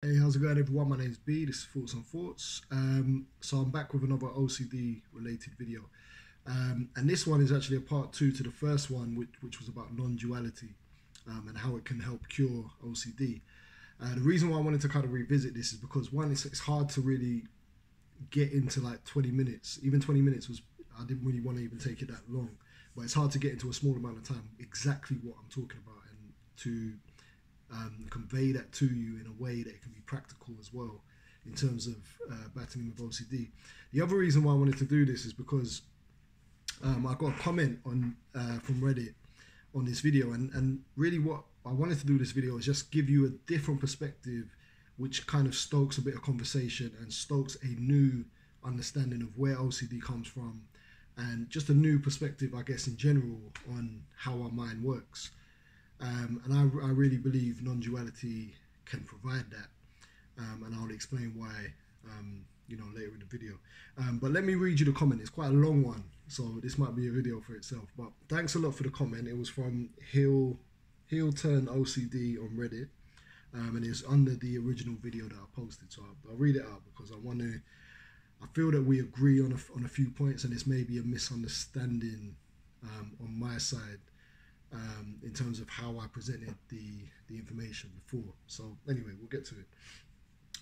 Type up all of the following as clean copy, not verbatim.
Hey, how's it going, everyone? My name's B. This is Thoughts on Thoughts. So I'm back with another OCD related video, and this one is actually a part two to the first one, which was about non-duality and how it can help cure OCD. The reason why I wanted to kind of revisit this is because one, it's hard to really get into like 20 minutes. Even 20 minutes was I didn't really want to even take it that long, but it's hard to get into a small amount of time exactly what I'm talking about and to convey that to you in a way that it can be practical as well in terms of battling with OCD. The other reason why I wanted to do this is because I got a comment on from Reddit on this video, and really what I wanted to do this video is just give you a different perspective, which kind of stokes a bit of conversation and stokes a new understanding of where OCD comes from, and just a new perspective, I guess, in general on how our mind works. And I really believe non-duality can provide that, and I'll explain why, later in the video. But let me read you the comment. It's quite a long one, so this might be a video for itself. But thanks a lot for the comment. It was from Heel Turn OCD on Reddit, and it's under the original video that I posted. So I'll read it out because I feel that we agree on a few points, and it's maybe a misunderstanding on my side. In terms of how I presented the information before. So anyway, we'll get to it.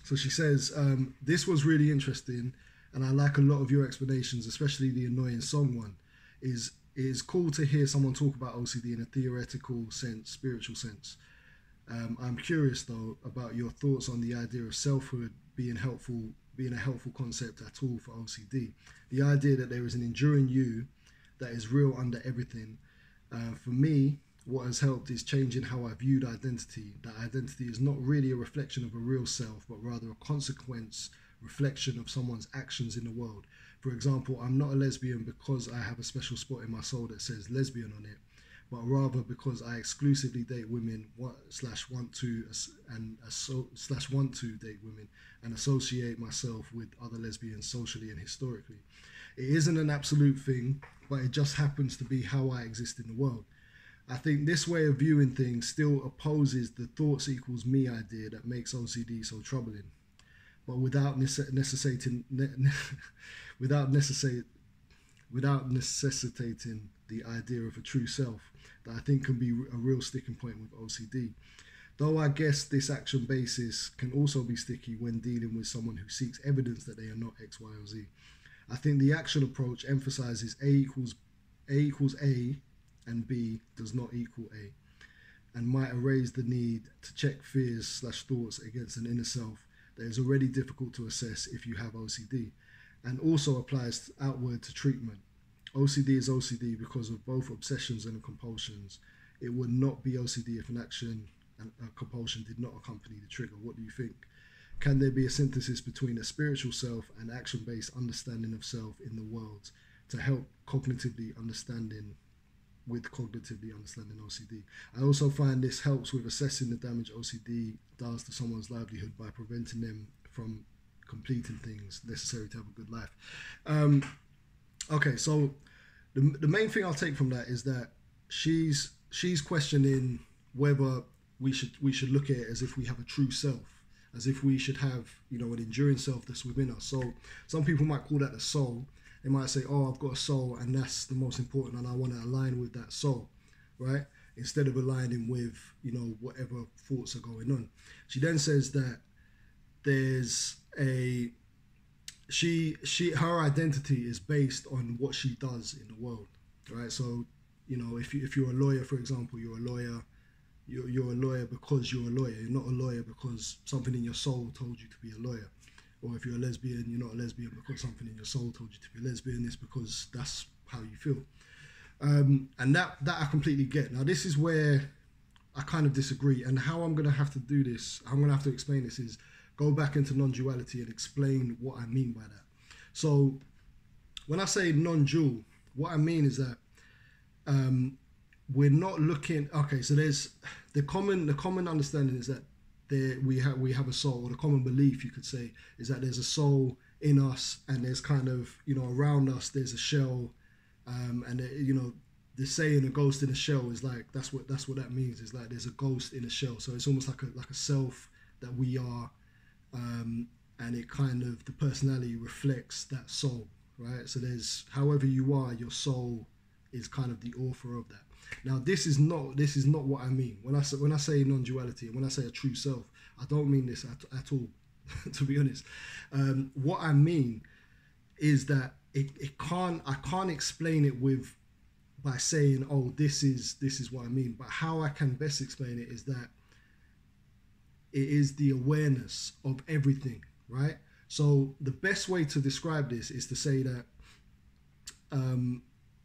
So she says, this was really interesting, and I like a lot of your explanations, especially the annoying song one. It is cool to hear someone talk about OCD in a theoretical sense, spiritual sense. I'm curious though about your thoughts on the idea of selfhood being a helpful concept at all for OCD. The idea that there is an enduring you that is real under everything. For me, what has helped is changing how I viewed identity. That identity is not really a reflection of a real self, but rather a consequence, reflection of someone's actions in the world. For example, I'm not a lesbian because I have a special spot in my soul that says lesbian on it, but rather because I exclusively date women want to date women and associate myself with other lesbians socially and historically. It isn't an absolute thing, but it just happens to be how I exist in the world. I think this way of viewing things still opposes the thoughts equals me idea that makes OCD so troubling, but without necessitating the idea of a true self that I think can be a real sticking point with OCD. Though I guess this action basis can also be sticky when dealing with someone who seeks evidence that they are not X, Y, or Z. I think the action approach emphasizes A equals A and B does not equal A, and might erase the need to check fears/thoughts against an inner self that is already difficult to assess if you have OCD, and also applies outward to treatment. OCD is OCD because of both obsessions and compulsions. It would not be OCD if an action and a compulsion did not accompany the trigger. What do you think? Can there be a synthesis between a spiritual self and action-based understanding of self in the world to help cognitively understanding OCD? I also find this helps with assessing the damage OCD does to someone's livelihood by preventing them from completing things necessary to have a good life. Okay, so the main thing I'll take from that is that she's questioning whether we should look at it as if we have a true self, as if we should have, an enduring self that's within us. So some people might call that a soul. They might say, oh, I've got a soul and that's the most important and I want to align with that soul, right? Instead of aligning with, whatever thoughts are going on. She then says that there's her identity is based on what she does in the world, right? So, if you're a lawyer, for example, you're a lawyer because you're a lawyer. You're not a lawyer because something in your soul told you to be a lawyer. Or if you're a lesbian, you're not a lesbian because something in your soul told you to be a lesbian. It's because that's how you feel. And that I completely get. Now, this is where I kind of disagree. And how I'm going to have to do this, how I'm going to have to explain this is go back into non-duality and explain what I mean by that. So when I say non-dual, what I mean is that we're not looking. Okay, so there's the common understanding is that we have a soul, or the common belief you could say is that there's a soul in us, and there's kind of around us there's a shell, and the saying a ghost in a shell is like that's what that means. Is like there's a ghost in a shell, so it's almost like a self that we are and it kind of, the personality reflects that soul, right? So there's, however you are, your soul is kind of the author of that. Now, this is not what I mean when I say non-duality, and when I say a true self. I don't mean this at all, to be honest. What I mean is that I can't explain it by saying, oh, this is what I mean. But how I can best explain it is that it is the awareness of everything, right? So the best way to describe this is to say that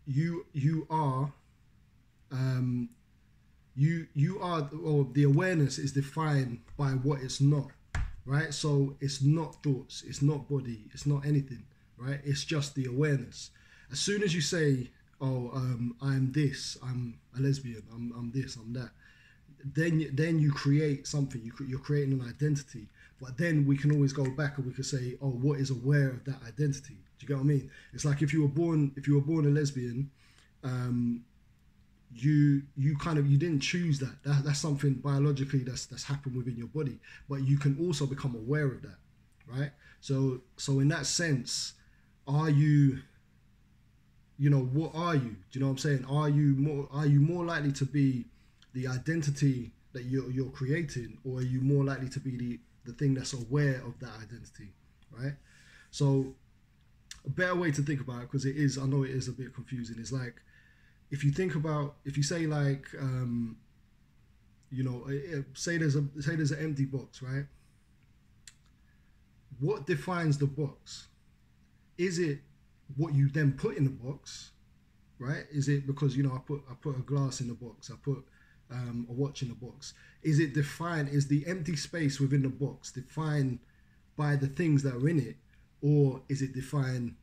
you are, or the awareness is defined by what it's not, right? So it's not thoughts, it's not body, it's not anything, right? It's just the awareness. As soon as you say, oh, I'm this, I'm a lesbian, I'm this, I'm that, then you create something. You're creating an identity. But then we can always go back and we can say, oh, what is aware of that identity? Do you get what I mean? It's like if you were born a lesbian, you didn't choose that. That's something biologically that's happened within your body. But you can also become aware of that, right? So in that sense, are you, what are you? Do you know what I'm saying? Are you more likely to be the identity that you're creating, or are you more likely to be the thing that's aware of that identity, right? So a better way to think about it, because I know it is a bit confusing, is like, if you say like, say there's an empty box, right? What defines the box? Is it what you then put in the box, right? Is it because, I put a glass in the box, I put a watch in the box? Is it defined, is the empty space within the box defined by the things that are in it, or is it defined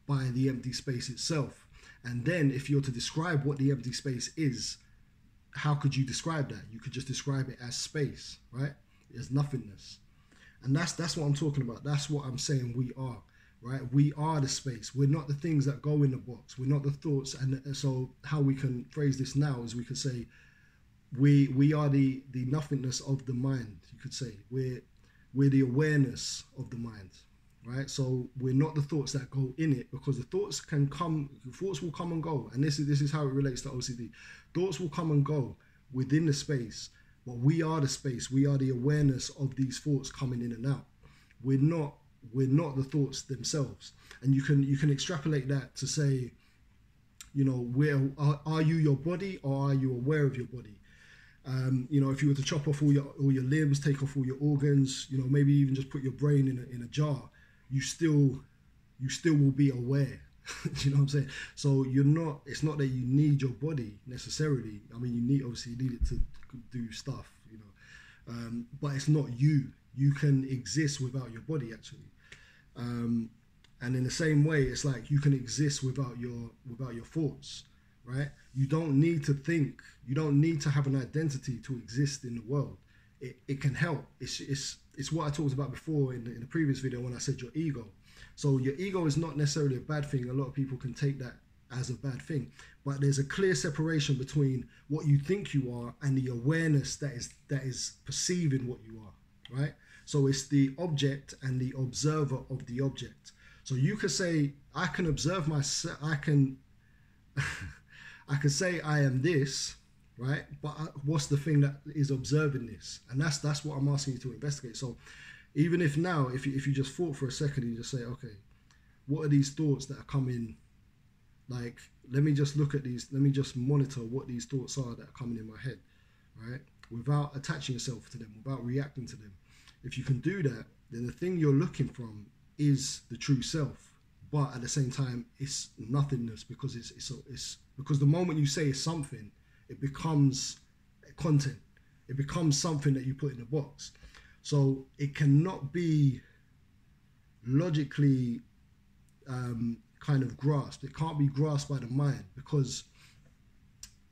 by the empty space itself? And then if you're to describe what the empty space is, how could you describe that? You could just describe it as space, right? As nothingness. And that's what I'm talking about. That's what I'm saying we are, right? We are the space. We're not the things that go in the box. We're not the thoughts. And so how we can phrase this now is we could say, we are the nothingness of the mind, you could say. We're the awareness of the mind, right? So we're not the thoughts that go in it, because the thoughts will come and go. And this is how it relates to OCD. Thoughts will come and go within the space, but we are the space. We are the awareness of these thoughts coming in and out. We're not the thoughts themselves. And you can extrapolate that to say, are you your body, or are you aware of your body? If you were to chop off all your limbs, take off all your organs, maybe even just put your brain in a jar, you still will be aware. Do you know what I'm saying? So it's not that you need your body necessarily. I mean, obviously you need it to do stuff, but it's not you. You can exist without your body, actually. And in the same way, it's like you can exist without your thoughts, right? You don't need to think. You don't need to have an identity to exist in the world. It can help. It's what I talked about before in the previous video when I said your ego. So your ego is not necessarily a bad thing. A lot of people can take that as a bad thing, but there's a clear separation between what you think you are and the awareness that is perceiving what you are, right? So it's the object and the observer of the object. So you could say, I can observe myself, I can say I am this, right? But what's the thing that is observing this? And that's what I'm asking you to investigate. So even if now, if you just thought for a second and you just say, okay, what are these thoughts that are coming? Like, let me just look at these, let me just monitor what these thoughts are that are coming in my head, right? Without attaching yourself to them, without reacting to them. If you can do that, then the thing you're looking from is the true self. But at the same time, it's nothingness, because it's because the moment you say it's something, it becomes content. It becomes something that you put in the box. So it cannot be logically kind of grasped. It can't be grasped by the mind, because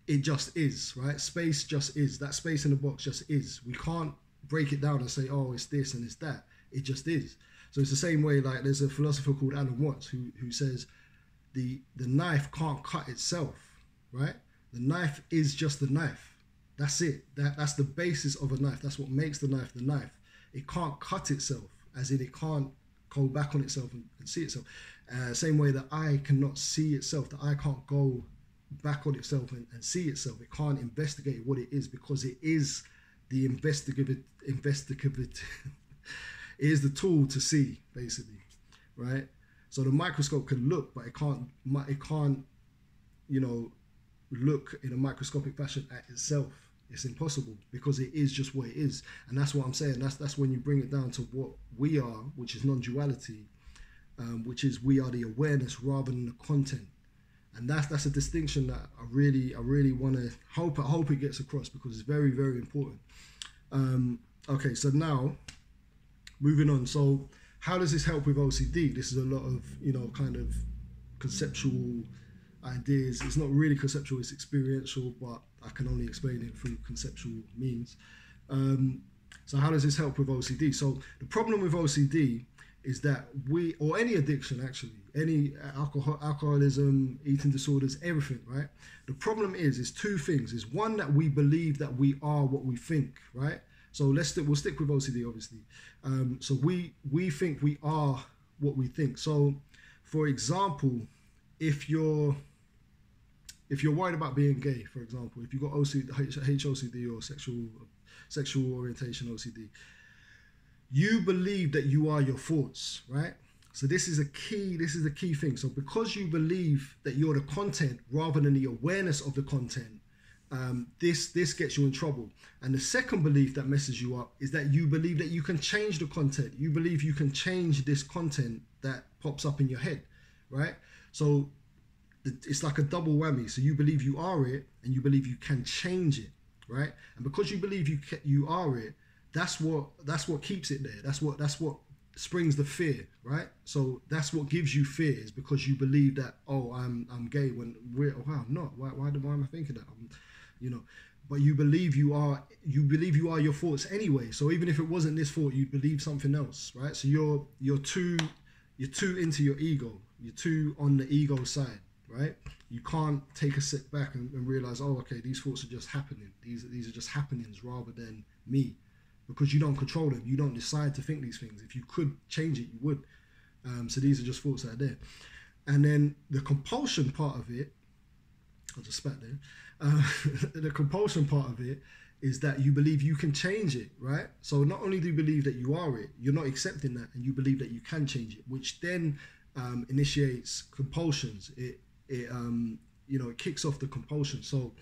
it just is, right? Space just is. That space in the box just is. We can't break it down and say, oh, it's this and it's that. It just is. So it's the same way, like there's a philosopher called Alan Watts who says the knife can't cut itself, right? The knife is just the knife. That's it. That's the basis of a knife. That's what makes the knife the knife. It can't cut itself. as in it can't go back on itself and see itself. Same way the eye cannot see itself, the eye can't go back on itself and see itself. It can't investigate what it is, because it is the investigative it is the tool to see, basically, right? So the microscope can look, but it can't you know, look in a microscopic fashion at itself. It's impossible, because it is just what it is. And that's what I'm saying. That's when you bring it down to what we are, which is non-duality, which is we are the awareness rather than the content. And that's a distinction that I really want to hope it gets across, because it's very, very important. Okay, so now moving on. So how does this help with OCD? This is a lot of, you know, kind of conceptual ideas. It's not really conceptual, it's experiential, but I can only explain it through conceptual means. So how does this help with OCD? So the problem with OCD is that or any addiction actually, any alcoholism, eating disorders, everything, right? The problem is two things. Is one, that we believe that we are what we think, right? So we'll stick with OCD, obviously. So we think we are what we think. So for example, if you're worried about being gay, for example, if you've got HOCD or sexual orientation OCD, you believe that you are your thoughts, right? So this is a key thing. So because you believe that you're the content rather than the awareness of the content, this gets you in trouble. And the second belief that messes you up is that you believe that you can change the content. You believe you can change this content that pops up in your head, right? So it's like a double whammy. So you believe you are it, and you believe you can change it, right? And because you believe you are it, that's what keeps it there. That's what springs the fear, right? So that's what gives you fear, is because you believe that, oh, I'm gay, when I'm not. Why am I thinking that? You know, but you believe you are your thoughts anyway. So even if it wasn't this thought, you believe something else, right? So you're too into your ego. You're too on the ego side, right? You can't take a step back and realize, oh, okay, these thoughts are just happening. These are just happenings rather than me, because you don't control them. You don't decide to think these things. If you could change it, you would. So these are just thoughts that are there. And then the compulsion part of it, I just spat there. The compulsion part of it is that you believe you can change it, right? So not only do you believe that you are it, you're not accepting that, and you believe that you can change it, which then initiates compulsions. It kicks off the compulsion. So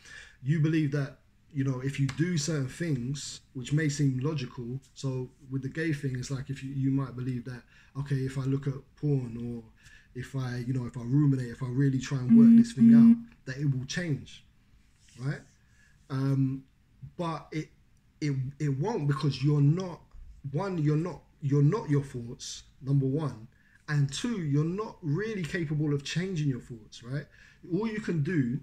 you believe that, you know, if you do certain things, which may seem logical. So with the gay thing, it's like if you might believe that, okay, if I look at porn, or if I ruminate, if I really try and work this thing out, that it will change, right? But it won't, because you're not your thoughts, number one, and two, you're not really capable of changing your thoughts, right? All you can do,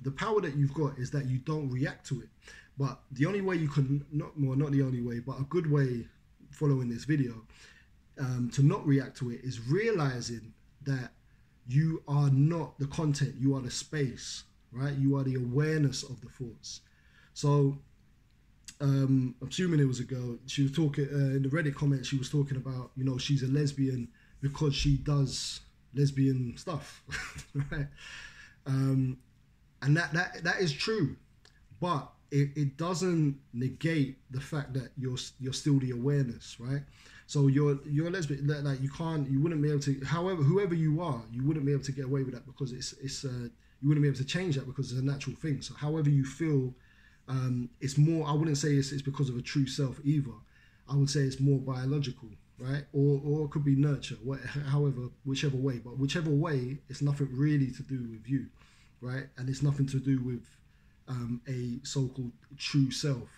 the power that you've got, is that you don't react to it. But the only way you can, not the only way, but a good way, following this video, to not react to it, is realizing that you are not the content, you are the space, right? You are the awareness of the thoughts. So I'm assuming it was a girl. She was talking in the Reddit comments. She was talking about, you know, she's a lesbian because she does lesbian stuff, right? And that is true, but it doesn't negate the fact that you're still the awareness, right? So you're a lesbian, like you wouldn't be able to, however, whoever you are, you wouldn't be able to get away with that, because you wouldn't be able to change that, because it's a natural thing. So however you feel, it's more, I wouldn't say it's because of a true self either. I would say it's more biological, right? Or it could be nurture, however, whichever way. But whichever way, it's nothing really to do with you, right? And it's nothing to do with a so-called true self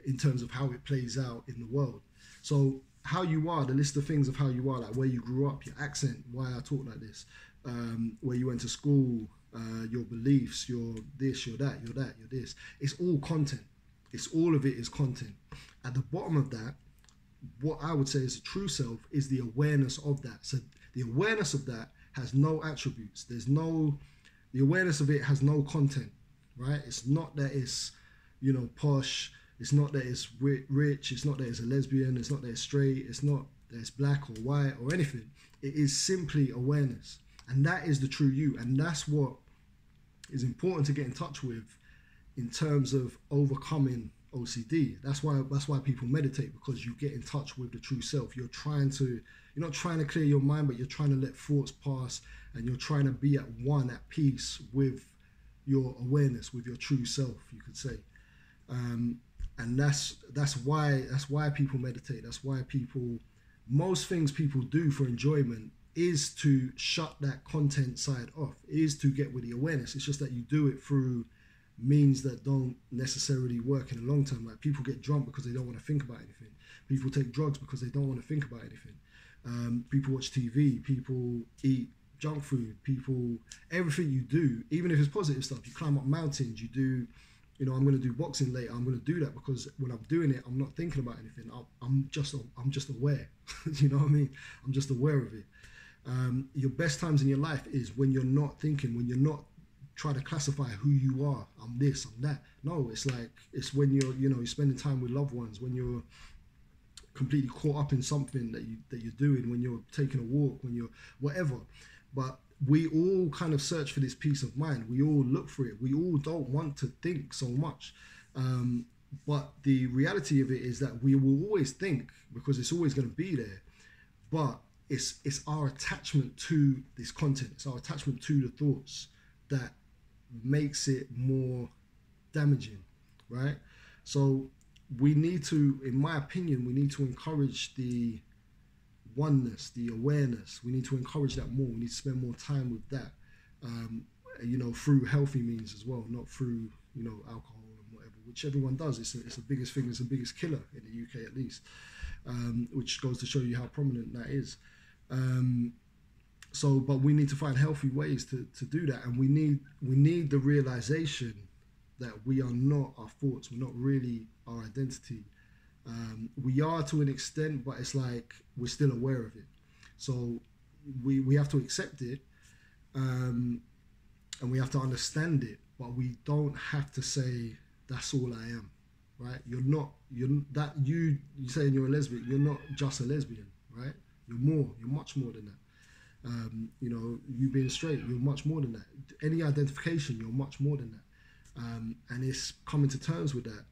in terms of how it plays out in the world. So how you are, the list of things of how you are, like where you grew up, your accent, why I talk like this, where you went to school, your beliefs, your this, your that, your this. It's all content. All of it is content. At the bottom of that, what I would say is a true self is the awareness of that. So the awareness of that has no attributes. The awareness of it has no content, right? It's not that it's, you know, posh, It's not that it's rich. It's not that it's a lesbian. It's not that it's straight. It's not that it's black or white or anything. It is simply awareness. And that is the true you. And that's what is important to get in touch with in terms of overcoming OCD. That's why people meditate, because you get in touch with the true self. You're not trying to clear your mind, but you're trying to let thoughts pass, and you're trying to be at one, at peace with your awareness, with your true self, you could say. And that's why people meditate. That's why most things people do for enjoyment is to shut that content side off, is to get with the awareness. It's just that you do it through means that don't necessarily work in the long term. Like, people get drunk because they don't want to think about anything. People take drugs because they don't want to think about anything. People watch TV, people eat junk food, everything you do, even if it's positive stuff, you climb up mountains, you do, I'm going to do boxing later. I'm going to do that because when I'm doing it, I'm not thinking about anything. I'm just aware. You know what I mean? I'm just aware of it. Your best times in your life is when you're not thinking, when you're not trying to classify who you are. I'm this, I'm that. No, it's when you're spending time with loved ones, when you're completely caught up in something that you're doing, when you're taking a walk, when you're whatever. But we all kind of search for this peace of mind. We all look for it. We all don't want to think so much. But the reality of it is that we will always think, because it's always going to be there. But it's our attachment to this content. It's our attachment to the thoughts that makes it more damaging, right? So we need to, in my opinion, we need to encourage the oneness, the awareness. We need to encourage that more. We need to spend more time with that, through healthy means as well, not through, alcohol and whatever, which everyone does. It's the biggest thing, it's the biggest killer in the UK at least, which goes to show you how prominent that is. But we need to find healthy ways to do that. And we need the realization that we are not our thoughts. We're not really our identity. We are to an extent, but it's like we're still aware of it. So we have to accept it, and we have to understand it, but we don't have to say that's all I am, right? You're saying you're a lesbian, you're not just a lesbian, right? You're much more than that. You being straight, you're much more than that. Any identification, you're much more than that. And it's coming to terms with that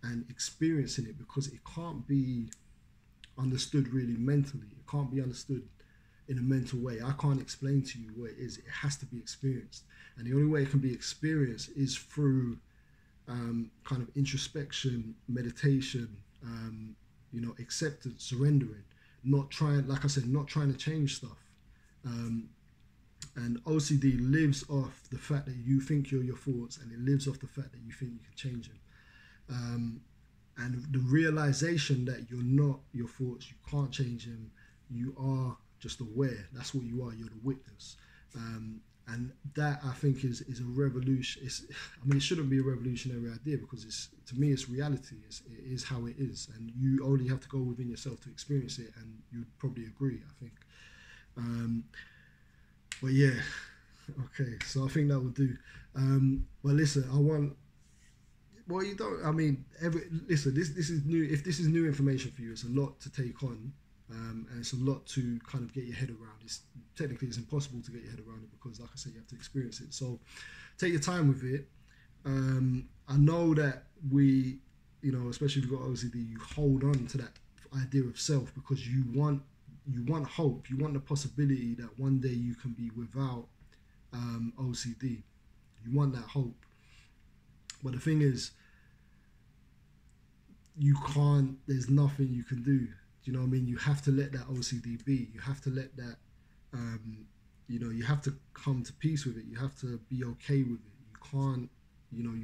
and experiencing it, because it can't be understood really mentally. It can't be understood in a mental way. I can't explain to you what it is. It has to be experienced. And the only way it can be experienced is through kind of introspection, meditation, acceptance, surrendering, not trying to change stuff. And OCD lives off the fact that you think you're your thoughts, and it lives off the fact that you think you can change them. And the realization that you're not your thoughts, you can't change them, you are just aware. That's what you are. You're the witness. And that, I think, is a revolution. It shouldn't be a revolutionary idea, because to me it's reality. It is how it is, and you only have to go within yourself to experience it. And you'd probably agree, I think. But yeah, okay. So I think that will do. But listen, this is new. If this is new information for you, it's a lot to take on. And it's a lot to kind of get your head around. Technically it's impossible to get your head around it, because like I said, you have to experience it. So take your time with it. I know that we, especially if you've got OCD, you hold on to that idea of self, because you want hope. You want the possibility that one day you can be without OCD. You want that hope. But the thing is, there's nothing you can do. You know what I mean? You have to let that OCD be. You have to let that, you have to come to peace with it. You have to be okay with it. You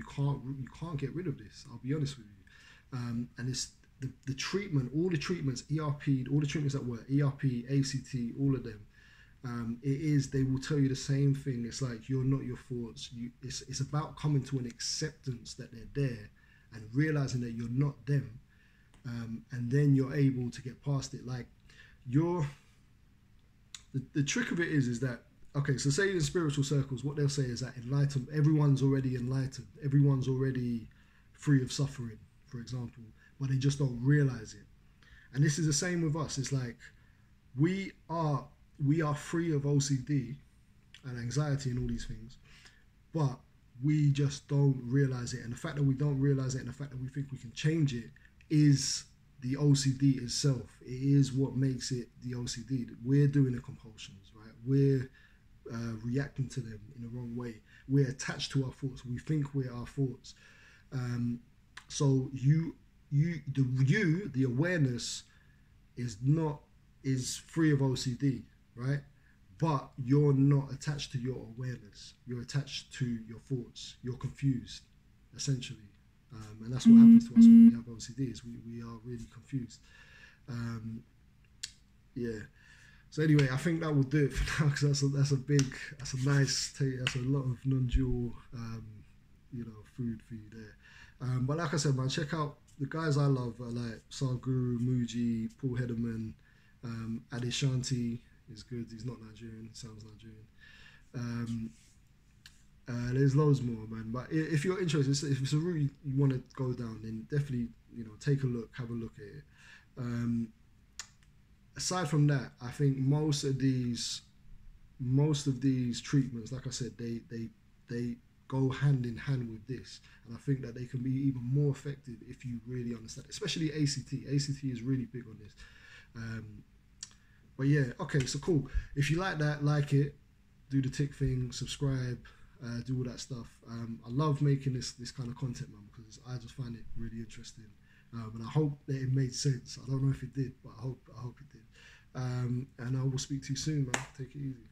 can't get rid of this. I'll be honest with you. And it's the treatment, all the treatments, ERP, all the treatments that work, ERP, ACT, all of them. They will tell you the same thing. It's like, you're not your thoughts. It's about coming to an acceptance that they're there, and realizing that you're not them. And then you're able to get past it. Like, the trick of it is that, okay, so say in spiritual circles, what they'll say is that everyone's already enlightened. Everyone's already free of suffering, for example, but they just don't realize it. And this is the same with us. It's like we are free of OCD and anxiety and all these things, but we just don't realize it. And the fact that we don't realize it and the fact that we think we can change it is the OCD itself. It is what makes it the OCD. We're doing the compulsions, right? We're reacting to them in the wrong way. We're attached to our thoughts. We think we're our thoughts. So the awareness is free of OCD, right? But you're not attached to your awareness. You're attached to your thoughts. You're confused, essentially. And that's what happens to us when we have OCD, is we are really confused. Yeah. So anyway, I think that will do it for now, because that's a nice take. That's a lot of non-dual, food for you there. But like I said, man, check out the guys I love, like Sarguru, Muji, Paul Hederman, Adeshanti is good. He's not Nigerian. He sounds Nigerian. There's loads more, man. But if you're interested, if it's a route you want to go down, then definitely, take a look, have a look at it. Aside from that, I think most of these treatments, like I said, they go hand in hand with this, and I think that they can be even more effective if you really understand, especially ACT. ACT is really big on this. But yeah, okay, so cool. If you like that, like it, do the tick thing, subscribe, do all that stuff. I love making this kind of content, man, because I just find it really interesting. And I hope that it made sense. I don't know if it did, but I hope it did. And I will speak to you soon, man. Take it easy.